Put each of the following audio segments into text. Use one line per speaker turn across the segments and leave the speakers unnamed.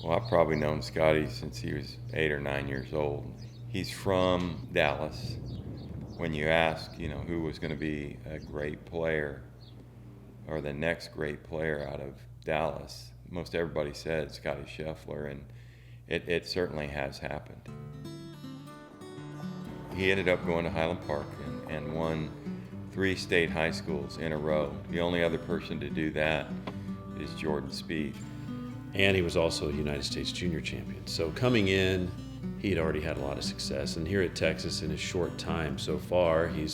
Well, I've probably known Scottie since he was 8 or 9 years old. He's from Dallas. When you ask, who was going to be a great player or the next great player out of Dallas, most everybody said Scottie Scheffler, and it certainly has happened. He ended up going to Highland Park and won 3 state high schools in a row. The only other person to do that is Jordan Spieth.
And he was also a United States junior champion. So coming in, he had already had a lot of success. And here at Texas, in his short time so far, in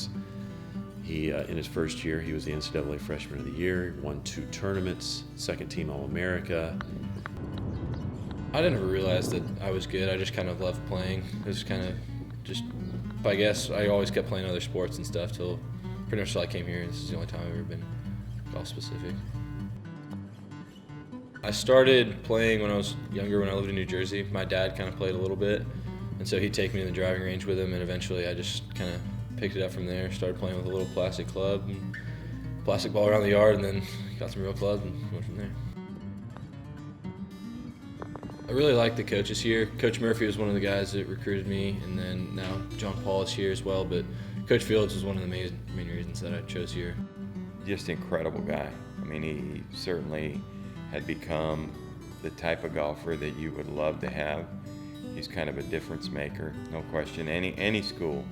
his first year, he was the NCAA Freshman of the Year, won 2 tournaments, second team All-America.
I didn't realize that I was good. I just kind of loved playing. It was I guess I always kept playing other sports and stuff till pretty much till I came here. This is the only time I've ever been golf specific. I started playing when I was younger, when I lived in New Jersey. My dad kind of played a little bit, and so he'd take me to the driving range with him, and eventually I just kind of picked it up from there. Started playing with a little plastic club and plastic ball around the yard, and then got some real clubs and went from there. I really like the coaches here. Coach Murphy was one of the guys that recruited me, and then now John Paul is here as well, but Coach Fields was one of the main reasons that I chose here.
Just incredible guy. I mean, he certainly had become the type of golfer that you would love to have. He's kind of a difference maker, no question. Any school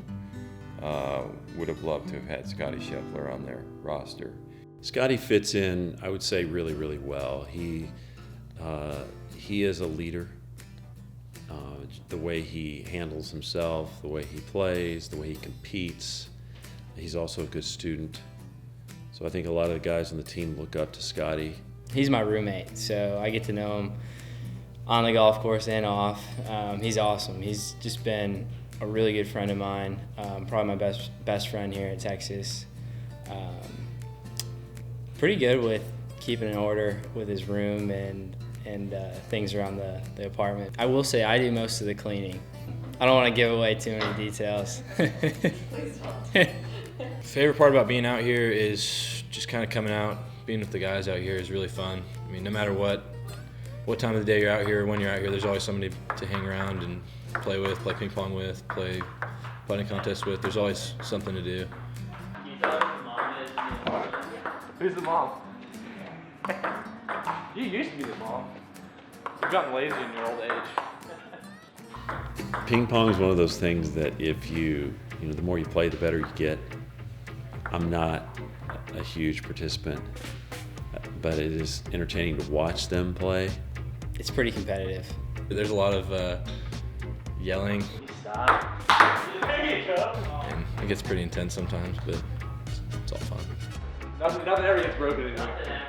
would have loved to have had Scottie Scheffler on their roster.
Scottie fits in, I would say, really, really well. He is a leader. The way he handles himself, the way he plays, the way he competes. He's also a good student. So I think a lot of the guys on the team look up to Scottie.
He's my roommate, so I get to know him on the golf course and off. He's awesome. He's just been a really good friend of mine, probably my best friend here at Texas. Pretty good with keeping in order with his room and things around the apartment. I will say I do most of the cleaning. I don't want to give away too many details.
Favorite part about being out here is just kind of coming out, being with the guys out here is really fun. I mean, no matter what time of the day you're out here, when you're out here, there's always somebody to hang around and play with, play ping pong with, play putting contests with. There's always something to do.
Who's the mom? You used to be the mom. You've gotten lazy in your old age.
Ping pong is one of those things that if the more you play, the better you get. I'm not a huge participant, but it is entertaining to watch them play.
It's pretty competitive.
There's a lot of yelling.
Stop.
And it gets pretty intense sometimes, but it's all fun.
Nothing ever gets broken anyway.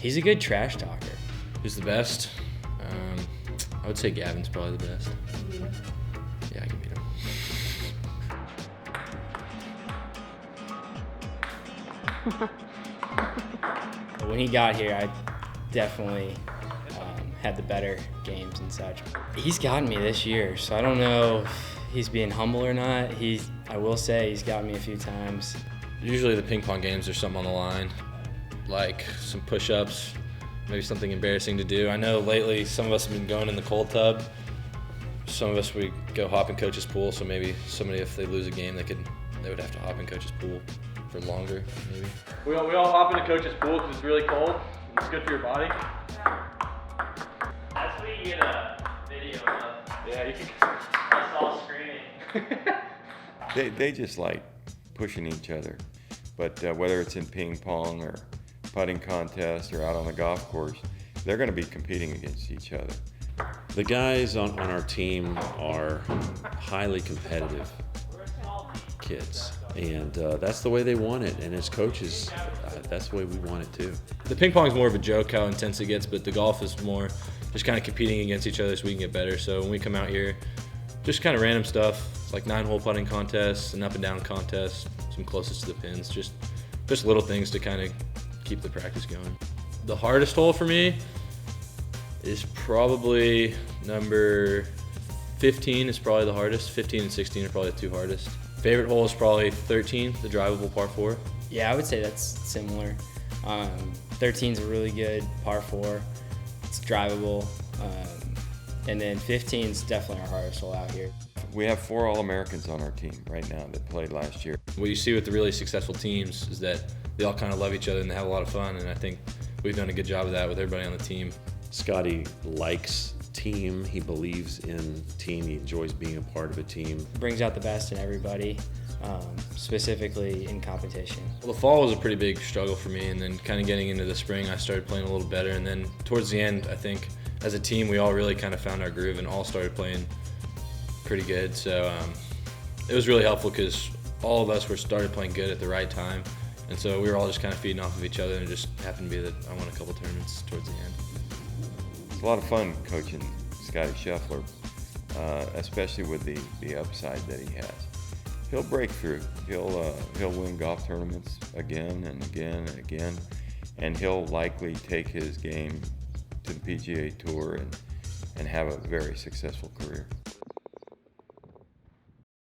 He's a good trash talker.
Who's the best? I would say Gavin's probably the best. Yeah, I can beat him.
When he got here, I definitely had the better games and such. He's gotten me this year, so I don't know if he's being humble or not. I will say he's got me a few times.
Usually the ping pong games, there's something on the line, like some push-ups, maybe something embarrassing to do. I know lately some of us have been going in the cold tub. Some of us, we go hop in coach's pool, so maybe somebody, if they lose a game, they would have to hop in coach's pool for longer, maybe.
We all hop into coach's pool because it's really cold. It's good for your body.
That's what you get a video of.
Yeah, you can.
Us all screaming.
They just like pushing each other. But whether it's in ping pong or putting contest or out on the golf course, they're going to be competing against each other.
The guys on our team are highly competitive kids, and that's the way they want it. And as coaches, that's the way we want it too.
The ping pong is more of a joke how intense it gets, but the golf is more just kind of competing against each other so we can get better. So when we come out here, just kind of random stuff like 9-hole putting contests, an up and down contest, some closest to the pins, just little things to kind of keep the practice going. The hardest hole for me is probably number 15 is probably the hardest. 15 and 16 are probably the 2 hardest. Favorite hole is probably 13, the drivable par 4.
Yeah, I would say that's similar. 13's a really good par 4. It's drivable. And then 15 is definitely our hardest hole out here.
We have 4 All-Americans on our team right now that played last year.
What you see with the really successful teams is that they all kind of love each other and they have a lot of fun, and I think we've done a good job of that with everybody on the team.
Scottie likes team. He believes in team. He enjoys being a part of a team.
Brings out the best in everybody, specifically in competition.
Well, the fall was a pretty big struggle for me, and then kind of getting into the spring, I started playing a little better, and then towards the end, I think as a team, we all really kind of found our groove and all started playing pretty good. So it was really helpful because all of us started playing good at the right time, and so we were all just kind of feeding off of each other, and it just happened to be that I won a couple tournaments towards the end.
It's a lot of fun coaching Scottie Scheffler, especially with the upside that he has. He'll break through. He'll win golf tournaments again and again and again, and he'll likely take his game to the PGA Tour and have a very successful career.